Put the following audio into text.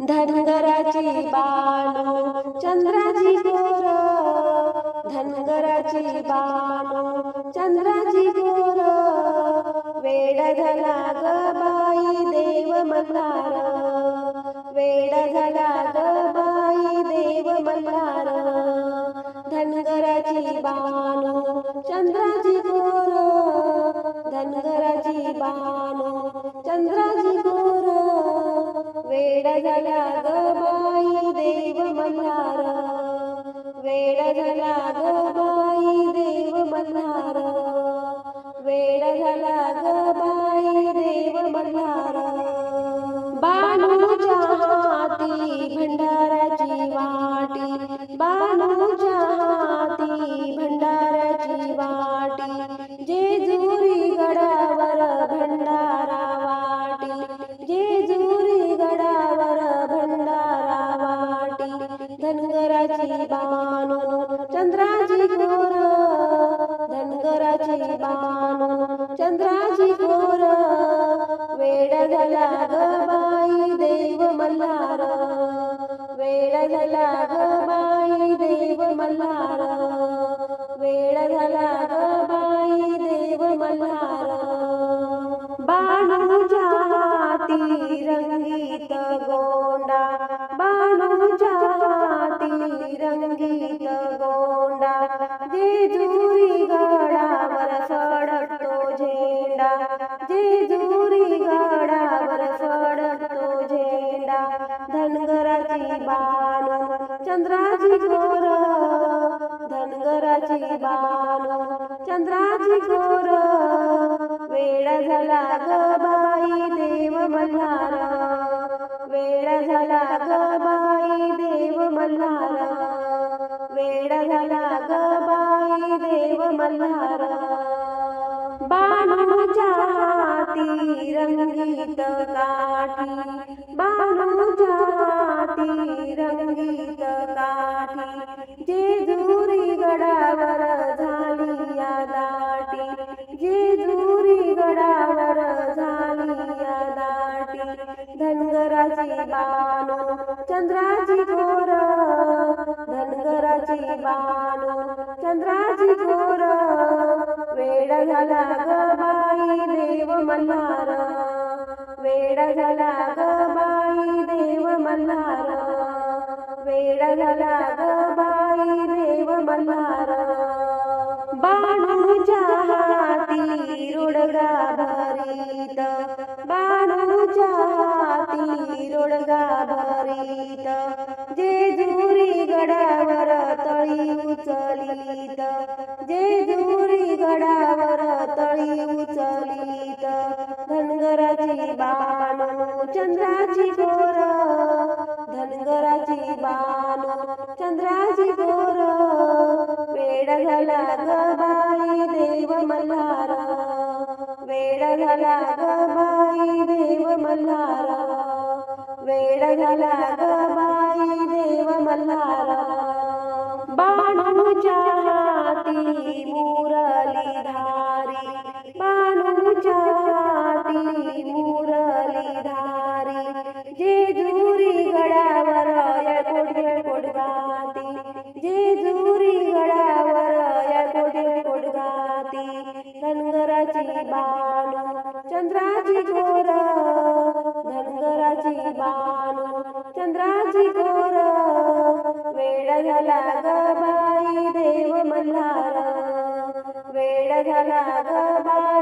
धनगराची बानो चंद्राची गोर, धनगराची बानो चंद्राची गोर, वेडा झाला ग बाई देव मल्हार, वेडा झाला ग बाई देव मल्हार, धनगराची बानो चंद्राची गोर, धनगराची बानो चंद्राची गोर, वेडा झाला ग बाई देव मल्हार, वेडा झाला ग बाई देव मल्हार, वेडा झाला ग बाई देव मल्हार. बानूच्या हाती भंडाराची वाटी, बानूच्या हाती भंडाराची वाटी, जेजुरी गडावर भंडारा वाटी, जेजुरी गडावर भंडारा वाटी, धनगराची बानो चंद्राची गोर, धनगराची बानो चंद्राची गोर, वेडा झाला ग बाई देव मल्हार, वेडा झाला ग बाई देव मल्हार, वेडा झाला ग बाई देव मल्हार. बाणूच्या हाती रंगीत गोंडा, बाणूच्या हाती रंगीत गोंडा, जेजुरी गडावर फडकतो झेंडा, जेजुरी गडावर फडकतो झेंडा, धनगराची बानो चंद्राची गोर, धनगराची बानो चंद्राची गोर, वेडा झाला ग बाई देव मल्हार, वेडा झाला ग बाई देव मल्हार, वेडा झाला ग बाई देव मल्हार. बाणूच्या हाती रंगीत काठी, बाणूच्या हाती रंगीत काठी, जेजुरी गडावर झाली या दाटी, जेजुरी गडावर झाली या दाटी, धनगराची बानो चंद्राची गोर, धनगराची बानो चंद्राची गोर, वेडा झाला ग बाई देव मल्हार, वेडा झाला ग बाई देव मल्हार, वेडा झाला ग बाई देव मल्हार. बाणूच्या हाती रोडगा भरीत, बाणूच्या हाती रोडगा भरीत, जेजुरी गडावर तळी उचलीत, जेजुरी गडावर तळी उचलीत, धनगराची बानो चंद्राची गोर, धनगराची बानो चंद्राची गोर, वेडा झाला ग बाई देव मल्हार, वेडा झाला ग बाई देव मल्हार, वेडा झाला ग बाई देव मल्हार. बाणूच्या हाती मुरली धारी, बाणूच्या हाती मुरली धारी, जेजुरी गडावर येळकोट येळकोट गाती, जेजुरी गडावर येळकोट येळकोट गाती, धनगराची बानो चंद्राची गोर, धनगराची बानो चंद्राची गोर, वेडा झाला ग बाई देव मल्हार, वेडा झाला ग बाई